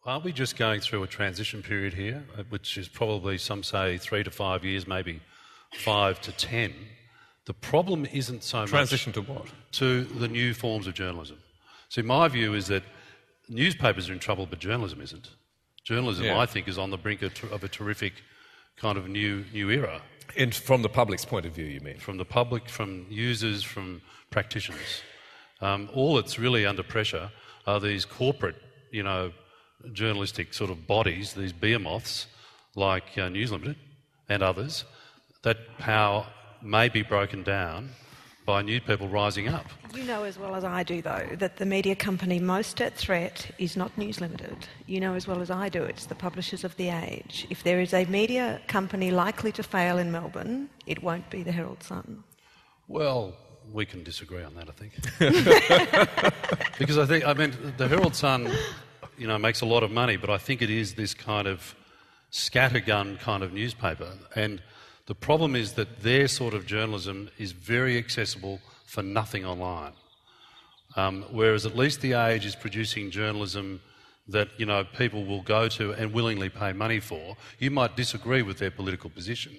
Aren't we just going through a transition period here, which is probably, some say, 3 to 5 years, maybe 5 to 10? The problem isn't so much... Transition to what? To the new forms of journalism. See, my view is that newspapers are in trouble, but journalism isn't. Journalism, I think, is on the brink of a terrific kind of new era. From the public's point of view, you mean? From the public, from users, from practitioners. All that's really under pressure are these corporate, journalistic sort of bodies, these behemoths like News Limited and others, that power may be broken down by new people rising up. You know as well as I do, though, that the media company most at threat is not News Limited. You know as well as I do, it's the publishers of The Age. If there is a media company likely to fail in Melbourne, it won't be the Herald Sun. Well, we can disagree on that, I think. Because the Herald Sun, makes a lot of money, but I think it is this kind of scattergun kind of newspaper. And the problem is that their sort of journalism is very accessible for nothing online. Whereas at least The Age is producing journalism that, people will go to and willingly pay money for. You might disagree with their political position.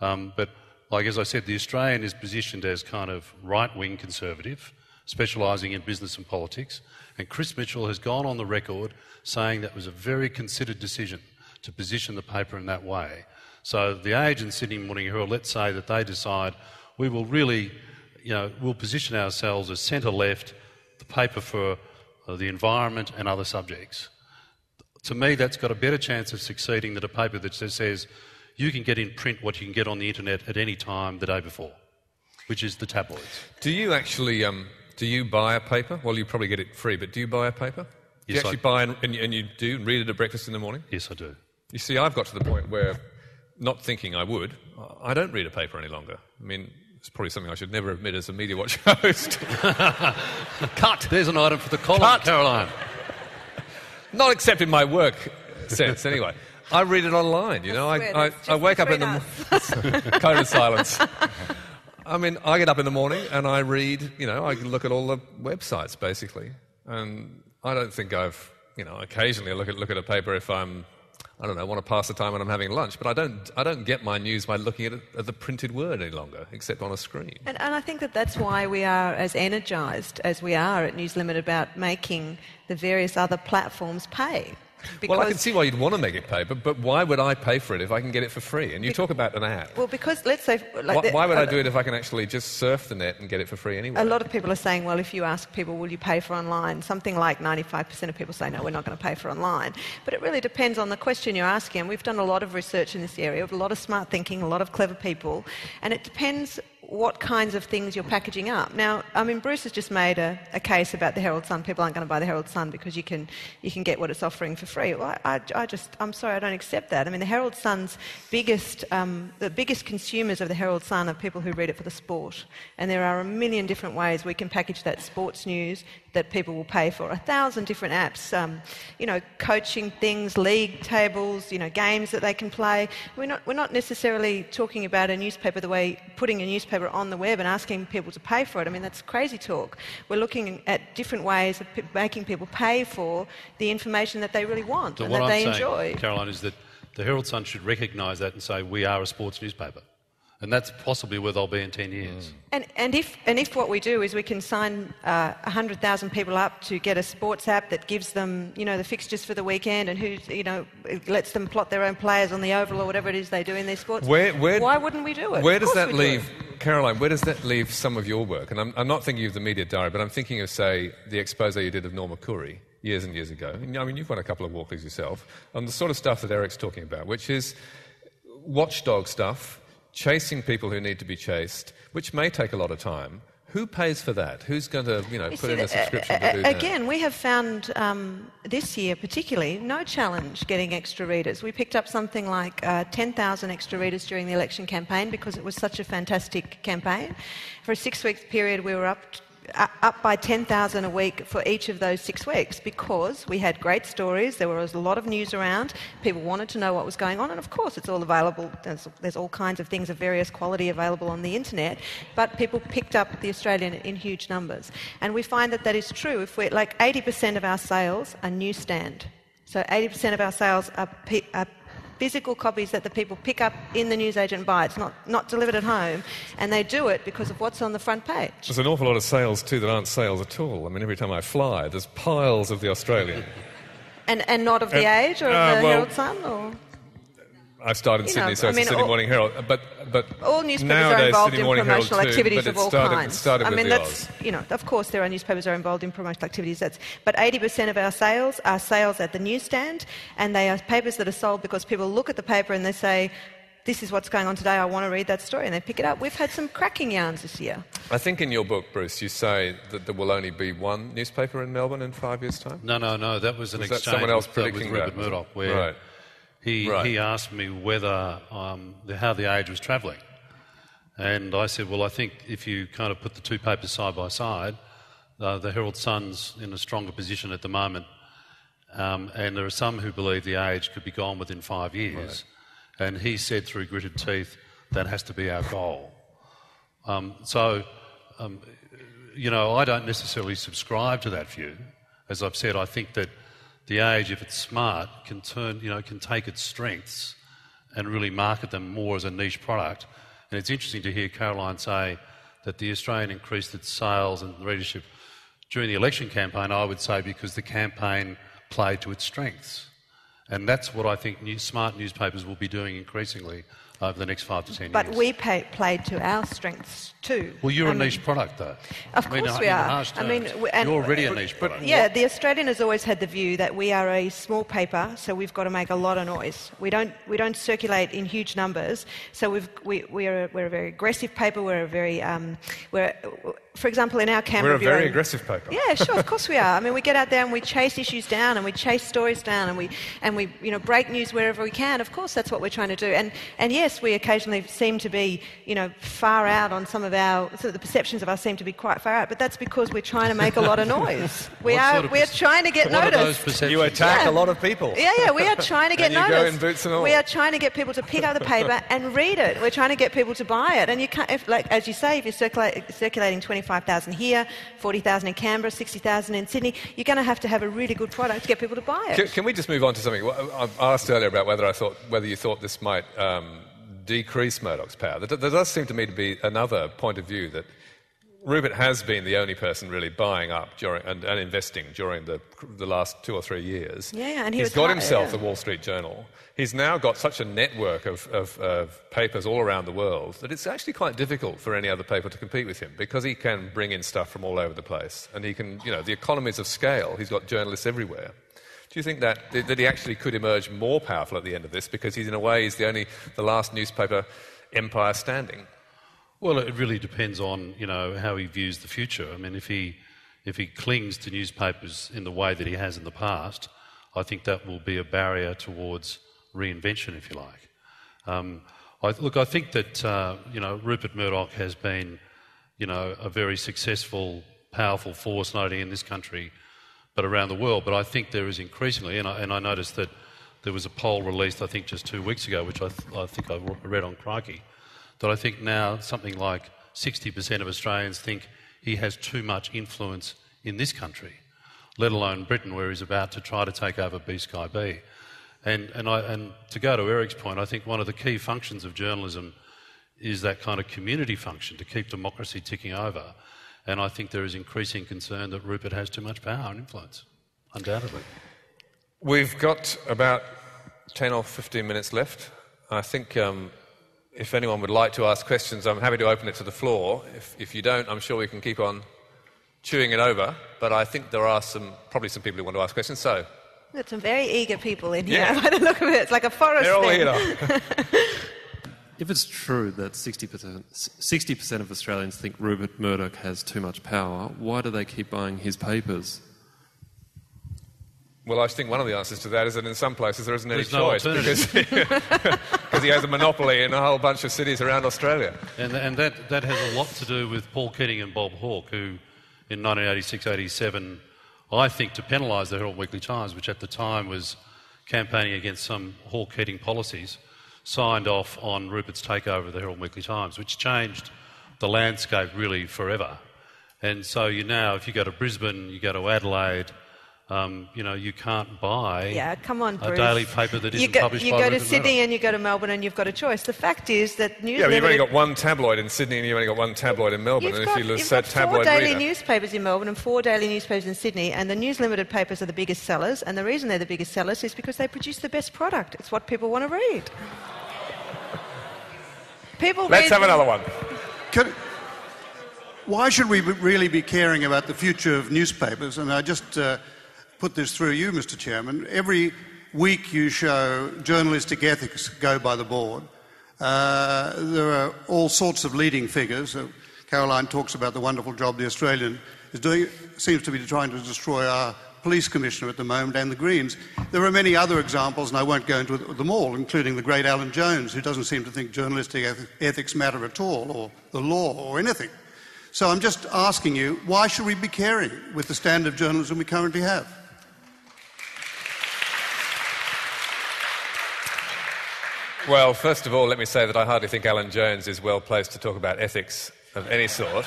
But as I said, The Australian is positioned as kind of right-wing conservative, specialising in business and politics. And Chris Mitchell has gone on the record saying that was a very considered decision to position the paper in that way. So The Age and Sydney Morning Herald, let's say that they decide we will really, we'll position ourselves as centre-left, the paper for the environment and other subjects. To me, that's got a better chance of succeeding than a paper that says you can get in print what you can get on the internet at any time the day before, which is the tabloids. Do you actually, do you buy a paper? Well, you probably get it free, but do you buy a paper? Yes, do you actually buy and you do read it at breakfast in the morning? Yes, I do. You see, I've got to the point where, not thinking I would, I don't read a paper any longer. I mean, it's probably something I should never admit as a Media Watch host. Cut! There's an item for the column, Caroline. Not except in my work sense, anyway. I read it online, I wake up in the morning... Code of silence. I mean, I get up in the morning and I read, I look at all the websites, basically. And I don't think I've, occasionally I look at a paper if I'm... I don't know, want to pass the time when I'm having lunch, but I don't get my news by looking at the printed word any longer, except on a screen. And I think that's why we are as energised as we are at News Limited about making the various other platforms pay. Well, I can see why you'd want to make it pay, but why would I pay for it if I can get it for free? And you talk about an app. Well, because let's say... why would I do it if I can actually just surf the net and get it for free anyway? A lot of people are saying, well, if you ask people, will you pay for online? Something like 95% of people say, no, we're not going to pay for online. But it really depends on the question you're asking. And we've done a lot of research in this area, with a lot of smart thinking, a lot of clever people. And it depends what kinds of things you're packaging up. Now, Bruce has just made a case about the Herald Sun. People aren't going to buy the Herald Sun because you can get what it's offering for free. Well, I'm sorry, I don't accept that. The Herald Sun's the biggest consumers of the Herald Sun are people who read it for the sport. And there are a million different ways we can package that sports news that people will pay for. 1,000 different apps, coaching things, league tables, games that they can play. We're not necessarily talking about a newspaper the way putting a newspaper on the web and asking people to pay for it. That's crazy talk. We're looking at different ways of making people pay for the information that they really want and that they enjoy. Caroline, is that the Herald Sun should recognise that and say we are a sports newspaper. And that's possibly where they'll be in 10 years. And if what we do is we can sign 100,000 people up to get a sports app that gives them, the fixtures for the weekend and it lets them plot their own players on the oval or whatever it is they do in their sports, why wouldn't we do it? Where does that leave, Caroline, where does that leave some of your work? And I'm not thinking of the Media Diary, but I'm thinking of, say, the expose you did of Norma Curry years and years ago. You've won a couple of Walkers yourself on the sort of stuff that Eric's talking about, which is watchdog stuff, chasing people who need to be chased, which may take a lot of time. Who pays for that? Who's going to, put in a subscription to do that? Again, we have found this year particularly no challenge getting extra readers. We picked up something like 10,000 extra readers during the election campaign because it was such a fantastic campaign. For a 6-week period, we were up by 10,000 a week for each of those 6 weeks because we had great stories, there was a lot of news around, people wanted to know what was going on, and of course it's all available, there's all kinds of things of various quality available on the internet, but people picked up the Australian in huge numbers. And we find that is true. If we're 80% of our sales are newsstand So 80% of our sales are physical copies that the people pick up in the newsagent and buy. It's not delivered at home, and they do it because of what's on the front page. There's an awful lot of sales too that aren't sales at all. I mean, every time I fly, there's piles of the Australian. And not of the Age or of the Herald Sun? Or? I started in Sydney, so it's the Sydney Morning Herald. But all newspapers nowadays, are involved Sydney in Morning promotional Herald too, activities of all kinds. It started with the Oz. Of course, there are newspapers are involved in promotional activities. But 80% of our sales are sales at the newsstand, and they are papers that are sold because people look at the paper and they say, this is what's going on today, I want to read that story, and they pick it up. We've had some cracking yarns this year. I think in your book, Bruce, you say that there will only be one newspaper in Melbourne in 5 years' time? No, that was an exchange someone else with predicting Rupert that, Murdoch, where he asked me whether how the Age was travelling. And I said, well, I think if you kind of put the two papers side by side, the Herald Sun's in a stronger position at the moment, and there are some who believe the Age could be gone within 5 years. Right. And he said through gritted teeth, that has to be our goal. I don't necessarily subscribe to that view. As I've said, I think that the Age, if it's smart, can take its strengths and really market them more as a niche product. And it's interesting to hear Caroline say that the Australian increased its sales and readership during the election campaign, I would say, because the campaign played to its strengths. And that's what I think smart newspapers will be doing increasingly over the next 5 to 10 years. But we played to our strengths too. Well, you're a niche product, though. Of course we are. You're already a niche product. Yeah, the Australian has always had the view that we are a small paper, so we've got to make a lot of noise. We don't circulate in huge numbers, so we're a very aggressive paper. For example, in our Canberra Bureau... We're a very aggressive paper. Yeah, sure, of course we are. I mean, we get out there and we chase issues down and we chase stories down and we break news wherever we can. Of course, that's what we're trying to do. And yes, we occasionally seem to be, far out on some of the perceptions of us seem to be quite far out, but that's because we're trying to make a lot of noise. We're trying to get noticed. You attack a lot of people. Yeah, we are trying to get noticed. You go in boots and all. We are trying to get people to pick up the paper and read it. We're trying to get people to buy it. And you can't, as you say, if you're circulating 25,000 here, 40,000 in Canberra, 60,000 in Sydney, you're going to have a really good product to get people to buy it. Can we just move on to something? I asked earlier about whether you thought this might decrease Murdoch's power. There does seem to me to be another point of view that Rupert has been the only person really buying up and investing during the last 2 or 3 years. Yeah, and he's got himself the Wall Street Journal. He's now got such a network of papers all around the world that it's actually quite difficult for any other paper to compete with him because he can bring in stuff from all over the place. And he can, the economies of scale, he's got journalists everywhere. Do you think that he actually could emerge more powerful at the end of this because he's, in a way, he's the last newspaper empire standing? Well, it really depends on, how he views the future. I mean, if he clings to newspapers in the way that he has in the past, I think that will be a barrier towards reinvention, if you like. I think that, Rupert Murdoch has been, a very successful, powerful force not only in this country but around the world. But I think there is increasingly, and I noticed that there was a poll released, I think, just 2 weeks ago, which I think I read on Crikey, that I think now something like 60% of Australians think he has too much influence in this country, let alone Britain, where he's about to try to take over B-Sky B. And to go to Eric's point, I think one of the key functions of journalism is that kind of community function to keep democracy ticking over. And I think there is increasing concern that Rupert has too much power and influence, undoubtedly. We've got about 10 or 15 minutes left. I think if anyone would like to ask questions, I'm happy to open it to the floor. If you don't, I'm sure we can keep on chewing it over. But I think there are probably some people who want to ask questions. So, we've got some very eager people in here. By the look of it, it's like a forest. They're all here. If it's true that 60% of Australians think Rupert Murdoch has too much power, why do they keep buying his papers? Well, I think one of the answers to that is that in some places there isn't any choice because he has a monopoly in a whole bunch of cities around Australia. And that has a lot to do with Paul Keating and Bob Hawke, who in 1986-87, I think, to penalise the Herald Weekly Times, which at the time was campaigning against some Hawke-Keating policies, signed off on Rupert's takeover of the Herald Weekly Times, which changed the landscape really forever. And so if you go to Brisbane, you go to Adelaide, You can't buy come on, Bruce. a daily paper that isn't published by You go to Rupert Sydney Murdoch. and you go to Melbourne and you've got a choice. The fact is that News Yeah, but Limited... you've only got one tabloid in Sydney and you've only got one tabloid in Melbourne. You've You've got tabloid 4 daily reader. newspapers in Melbourne and 4 daily newspapers in Sydney, and the News Limited papers are the biggest sellers, and the reason they're the biggest sellers is because they produce the best product. It's what people want to read. Let's have another one. Why should we really be caring about the future of newspapers? And I just put this through you, Mr. Chairman. Every week you show journalistic ethics go by the board. There are all sorts of leading figures. Caroline talks about the wonderful job the Australian is doing. Seems to be trying to destroy our police commissioner at the moment and the Greens. There are many other examples, and I won't go into them all, including the great Alan Jones, who doesn't seem to think journalistic ethics matter at all, or the law, or anything. So I'm just asking you, why should we be caring with the standard of journalism we currently have? Well, first of all, let me say that I hardly think Alan Jones is well placed to talk about ethics of any sort.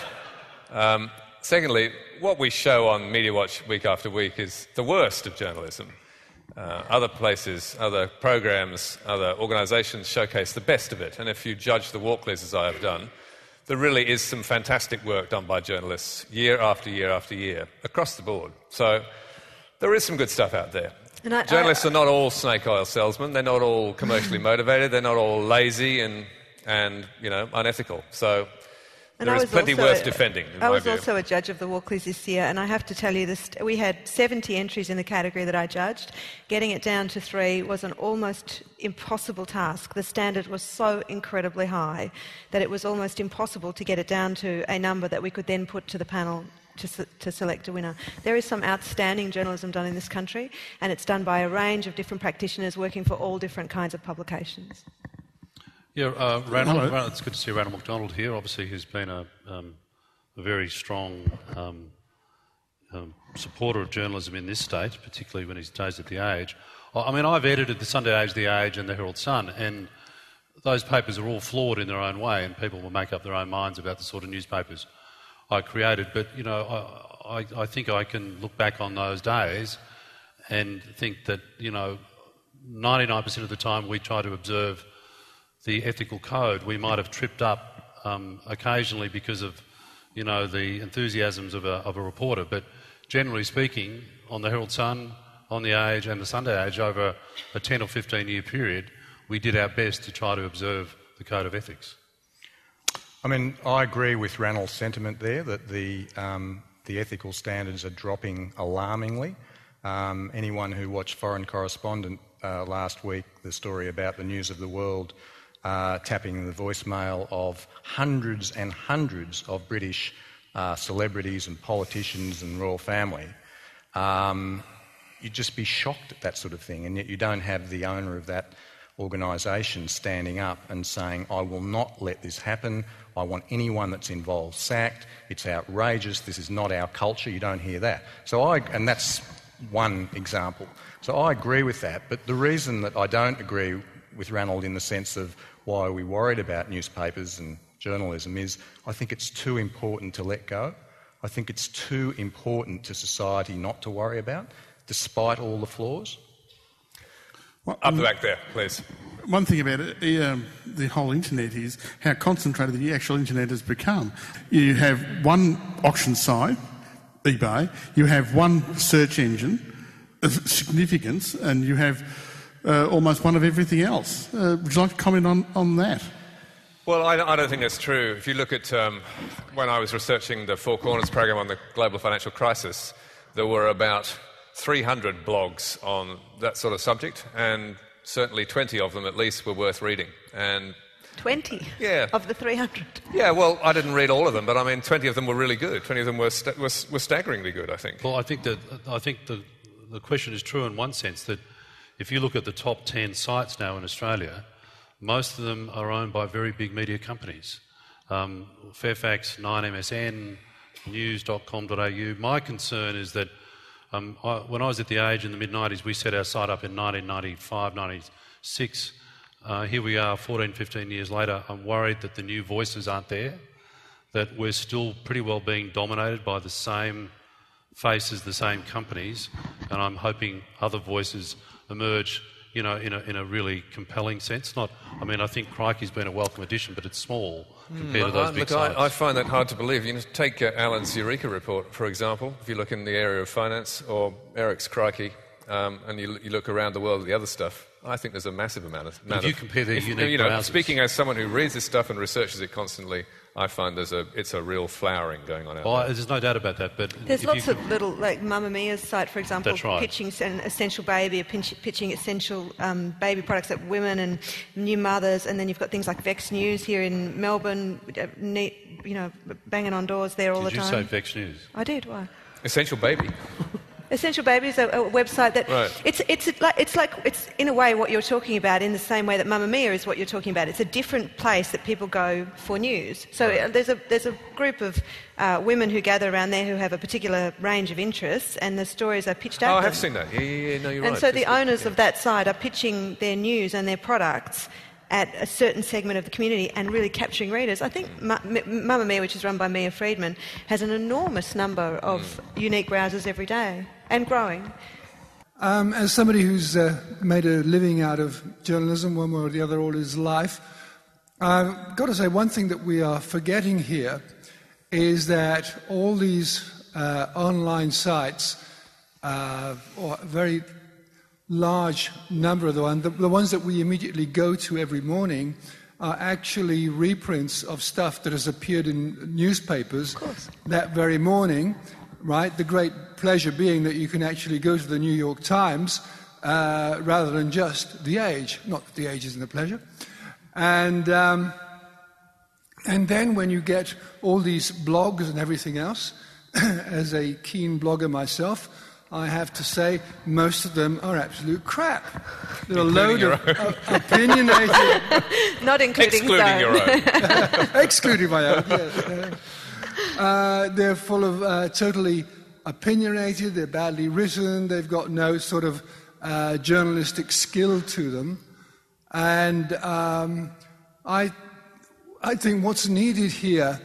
Secondly, what we show on Media Watch week after week is the worst of journalism. Other places, other programs, other organisations showcase the best of it. And if you judge the Walkleys as I have done, there really is some fantastic work done by journalists year after year after year, across the board. So there is some good stuff out there. Journalists are not all snake oil salesmen. They're not all commercially motivated. They're not all lazy and unethical. So there is plenty worth defending, in my view. I was also a judge of the Walkleys this year, and I have to tell you this: we had 70 entries in the category that I judged. Getting it down to 3 was an almost impossible task. The standard was so incredibly high that it was almost impossible to get it down to a number that we could then put to the panel to select a winner. There is some outstanding journalism done in this country, and it's done by a range of different practitioners working for all different kinds of publications. Yeah, Ranald, it's good to see Ranald McDonald here. Obviously, he's been a very strong supporter of journalism in this state, particularly when he stays at The Age. I mean, I've edited the Sunday Age, The Age and the Herald Sun, and those papers are all flawed in their own way, and people will make up their own minds about the sort of newspapers I created. But, I think I can look back on those days and think that, 99% of the time we try to observe the ethical code. We might have tripped up occasionally because of, the enthusiasms of a reporter. But generally speaking, on the Herald Sun, on the Age and the Sunday Age, over a 10 or 15-year period, we did our best to try to observe the code of ethics. I mean, I agree with Ranald's sentiment there that the ethical standards are dropping alarmingly. Anyone who watched Foreign Correspondent last week, the story about the News of the World tapping the voicemail of hundreds and hundreds of British celebrities and politicians and royal family, you'd just be shocked at that sort of thing, and yet you don't have the owner of that organisation standing up and saying, I will not let this happen, I want anyone that's involved sacked, it's outrageous, this is not our culture. You don't hear that. And that's one example. So I agree with that, but the reason that I don't agree with Ranald in the sense of why are we worried about newspapers and journalism is I think it's too important to let go. I think it's too important to society not to worry about, despite all the flaws. Up the back there, please. One thing about it, the whole internet is how concentrated the actual internet has become. You have one auction site, eBay, you have one search engine of significance, and you have almost one of everything else. Would you like to comment on that? Well, I don't think that's true. If you look at when I was researching the Four Corners program on the global financial crisis, there were about 300 blogs on that sort of subject, and certainly 20 of them at least were worth reading. And 20? Yeah. Of the 300? Yeah, well, I didn't read all of them, but I mean 20 of them were really good. 20 of them were staggeringly good, I think. Well, I think the question is true in one sense, that if you look at the top 10 sites now in Australia, most of them are owned by very big media companies. Fairfax, 9MSN, news.com.au. My concern is that when I was at The Age in the mid-90s, we set our site up in 1995, 96. Here we are 14, 15 years later. I'm worried that the new voices aren't there, that we're still pretty well being dominated by the same faces, the same companies, and I'm hoping other voices emerge, in a really compelling sense. I think Crikey's been a welcome addition, but it's small compared to those big sites. I find that hard to believe. Take Alan's Eureka report, for example. If you look in the area of finance, or Eric's Crikey, and you look around the world at the other stuff, I think there's a massive amount of... If you compare their unique browsers... Speaking as someone who reads this stuff and researches it constantly, I find it's a real flowering going on out there. There's no doubt about that, but... There's lots of little, like Mamma Mia's site, for example, right. pitching an essential baby, pitching essential baby products at women and new mothers, and then you've got things like Vex News here in Melbourne, banging on doors there all the time. Did you say Vex News? I did, why? Essential Baby. Essential Baby is a website that it's in a way what you're talking about, in the same way that Mamma Mia is what you're talking about. It's a different place that people go for news. So there's a group of women who gather around there who have a particular range of interests, and the stories are pitched at them. I have seen that. Yeah, no, you're right. And so the owners of that site are pitching their news and their products at a certain segment of the community and really capturing readers. I think Mamma Mia, which is run by Mia Friedman, has an enormous number of unique browsers every day, and growing. As somebody who's made a living out of journalism, one way or the other, all his life, I've got to say one thing that we are forgetting here is that all these online sites, or a very large number of the ones that we immediately go to every morning, are actually reprints of stuff that has appeared in newspapers that very morning, right? The great pleasure being that you can actually go to the New York Times rather than just The Age. Not that The Age isn't a pleasure. And then when you get all these blogs and everything else, as a keen blogger myself, I have to say most of them are absolute crap. They're a load of opinionated... Not including Excluding your own. Excluding my own, yes. They're full of totally opinionated, they're badly written, they've got no sort of journalistic skill to them. And I think what's needed here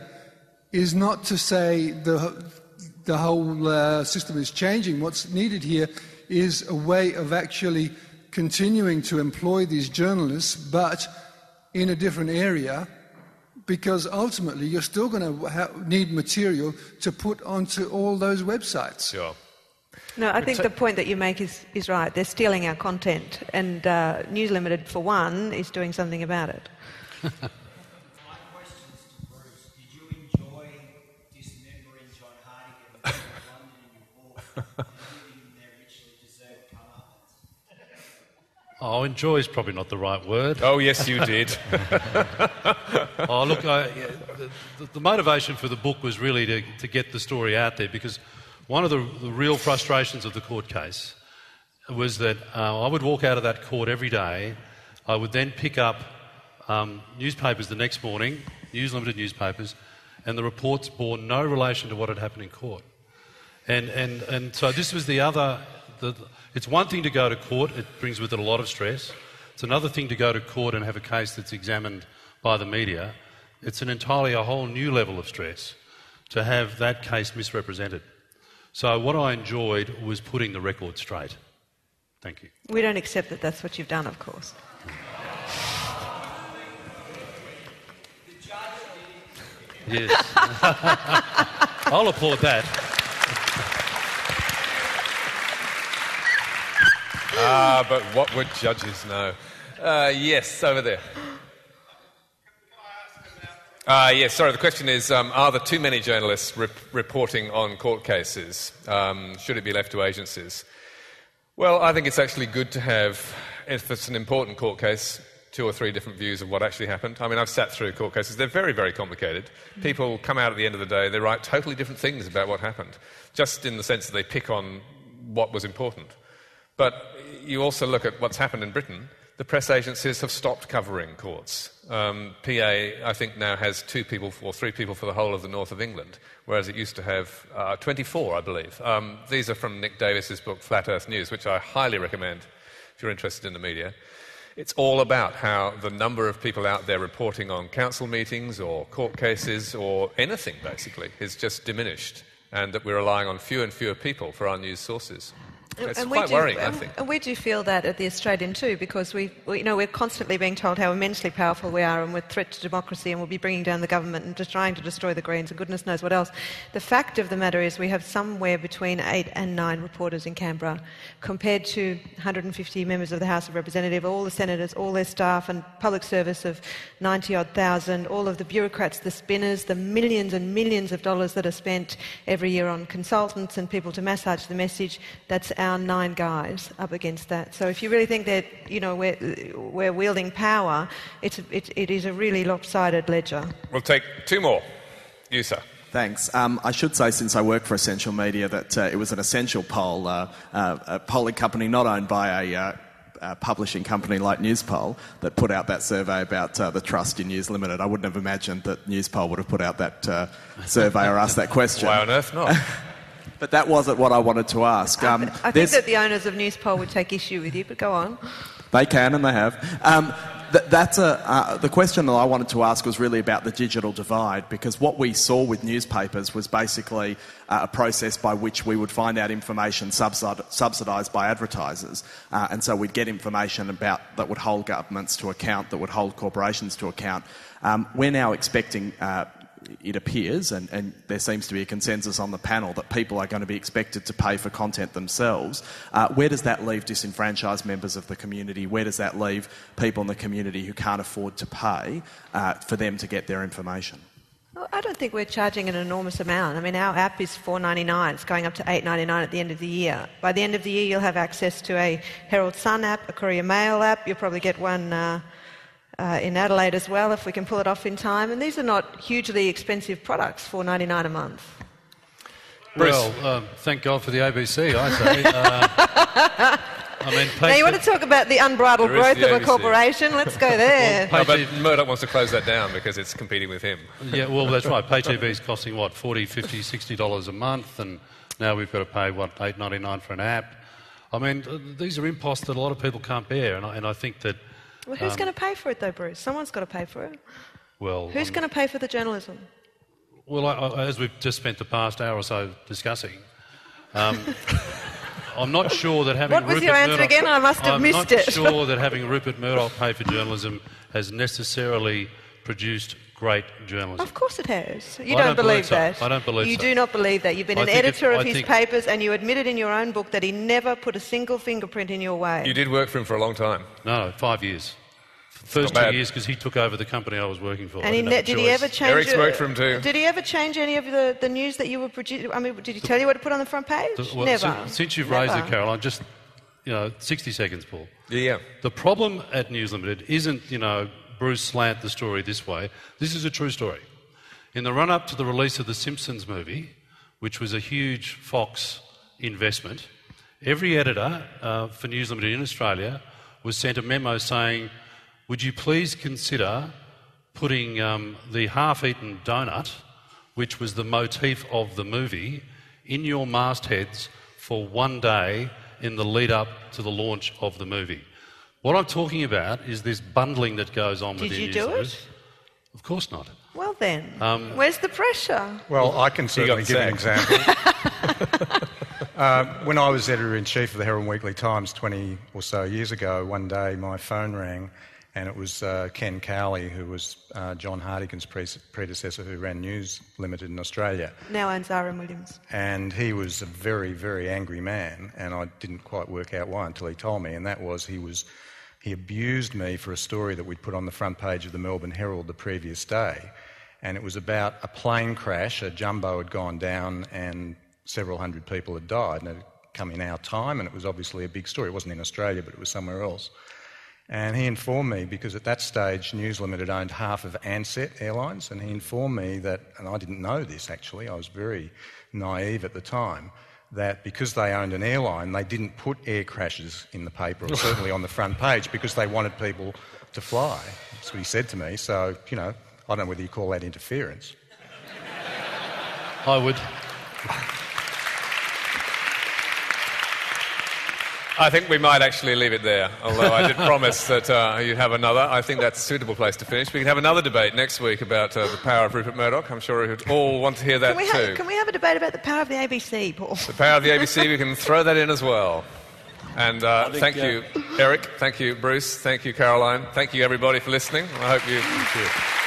is not to say the whole system is changing. What's needed here is a way of actually continuing to employ these journalists, but in a different area, because ultimately you're still going to need material to put onto all those websites. Sure. No, I think the point that you make is right. They're stealing our content, and News Limited, for one, is doing something about it. Oh, enjoy is probably not the right word. Oh, yes, you did. The motivation for the book was really to get the story out there, because one of the real frustrations of the court case was that I would walk out of that court every day. I would then pick up newspapers the next morning, News Limited newspapers, and the reports bore no relation to what had happened in court. And so this was the other... It's one thing to go to court, it brings with it a lot of stress. It's another thing to go to court and have a case that's examined by the media. It's a whole new level of stress to have that case misrepresented. So what I enjoyed was putting the record straight. Thank you. We don't accept that that's what you've done, of course. Yes. I'll applaud that. But what would judges know? Yes, over there. Yes, sorry, the question is, are there too many journalists reporting on court cases? Should it be left to agencies? Well, I think it's actually good to have, if it's an important court case, 2 or 3 different views of what actually happened. I mean, I've sat through court cases. They're very, very complicated. People come out at the end of the day, they write totally different things about what happened, just in the sense that they pick on what was important. But you also look at what's happened in Britain. The press agencies have stopped covering courts. PA, I think, now has 2 people or 3 people for the whole of the north of England, whereas it used to have 24, I believe. These are from Nick Davis's book, Flat Earth News, which I highly recommend if you're interested in the media. It's all about how the number of people out there reporting on council meetings or court cases or anything, basically, is just diminished. and that we're relying on fewer and fewer people for our news sources. It's and quite worrying, I think. And we do feel that at The Australian too, because we're constantly being told how immensely powerful we are and we're a threat to democracy and we'll be bringing down the government and just trying to destroy the Greens and goodness knows what else. The fact of the matter is we have somewhere between 8 and 9 reporters in Canberra compared to 150 members of the House of Representatives, all the senators, all their staff and public service of 90-odd thousand, all of the bureaucrats, the spinners, the millions and millions of dollars that are spent every year on consultants and people to massage the message. That's our 9 guys up against that. So if you really think that we're wielding power, it is a really lopsided ledger. We'll take 2 more. You, sir. Thanks. I should say, since I work for Essential Media, that it was an Essential poll, a polling company not owned by a publishing company like Newspoll, that put out that survey about the trust in News Limited. I wouldn't have imagined that Newspoll would have put out that survey or asked that question. Why on earth not? But that wasn't what I wanted to ask. I think that the owners of Newspoll would take issue with you, but go on. They can, and they have. The question that I wanted to ask was really about the digital divide, because what we saw with newspapers was basically a process by which we would find out information subsidised by advertisers, and so we'd get information about that would hold governments to account, that would hold corporations to account. We're now expecting... it appears, and there seems to be a consensus on the panel, that people are going to be expected to pay for content themselves. Where does that leave disenfranchised members of the community? Where does that leave people in the community who can't afford to pay for them to get their information? Well, I don't think we're charging an enormous amount. I mean, our app is $4.99. It's going up to $8.99 at the end of the year. By the end of the year, you'll have access to a Herald Sun app, a Courier Mail app. You'll probably get one... in Adelaide as well, if we can pull it off in time. And these are not hugely expensive products, $4.99 a month. Well, thank God for the ABC, I say. Now, you want to talk about the unbridled growth of a corporation? Let's go there. Well, but Murdoch wants to close that down because it's competing with him. Yeah, well, that's right. Pay TV is costing, $40, $50, $60 a month, and now we've got to pay, $8.99 for an app. I mean, these are imposts that a lot of people can't bear, and I think that... Well, who's going to pay for it, though, Bruce? Someone's got to pay for it. Well, who's going to pay for the journalism? Well, as we've just spent the past hour or so discussing, I'm not sure that having... What was your answer again? I must have missed it. I'm not sure that having Rupert Murdoch pay for journalism has necessarily produced great journalism. Of course it has. You don't believe that. I don't believe so. You do not believe that. You've been an editor of his papers, and you admitted in your own book that he never put a single fingerprint in your way. You did work for him for a long time. No, 5 years. First 2 years because he took over the company I was working for. And did he ever change... Eric's worked for him too. Did he ever change any of the news that you were producing? I mean, did he tell you what to put on the front page? Well, Never. Since you've raised it, Caroline, just 60 seconds, Paul. Yeah. The problem at News Limited isn't Bruce slant the story this way. This is a true story. In the run-up to the release of the Simpsons movie, which was a huge Fox investment, every editor for News Limited in Australia was sent a memo saying, would you please consider putting the half-eaten donut, which was the motif of the movie, in your mastheads for one day in the lead-up to the launch of the movie. What I'm talking about is this bundling that goes on within News Limited. Did you do it? Of course not. Well then, where's the pressure? Well, I can certainly give an example. When I was editor-in-chief of the Herald Weekly Times 20 or so years ago, one day my phone rang, and it was Ken Cowley, who was John Hartigan's predecessor, who ran News Limited in Australia. Now owns R.M. Williams. And he was a very, very angry man, and I didn't quite work out why until he told me, and that was he abused me for a story that we'd put on the front page of the Melbourne Herald the previous day, and it was about a plane crash. A jumbo had gone down and several hundred people had died, and it had come in our time, and it was obviously a big story. It wasn't in Australia, but it was somewhere else. And he informed me, because at that stage News Limited owned half of Ansett Airlines, and he informed me that, and I didn't know this actually, I was very naive at the time, that because they owned an airline, they didn't put air crashes in the paper, or certainly on the front page, because they wanted people to fly. That's what he said to me. So, I don't know whether you call that interference. I would. I think we might actually leave it there, although I did promise that you'd have another. I think that's a suitable place to finish. We can have another debate next week about the power of Rupert Murdoch. I'm sure you'd all want to hear that too. Can we have a debate about the power of the ABC, Paul? The power of the ABC, we can throw that in as well. And thank you, Eric. Thank you, Bruce. Thank you, Caroline. Thank you, everybody, for listening. I hope you...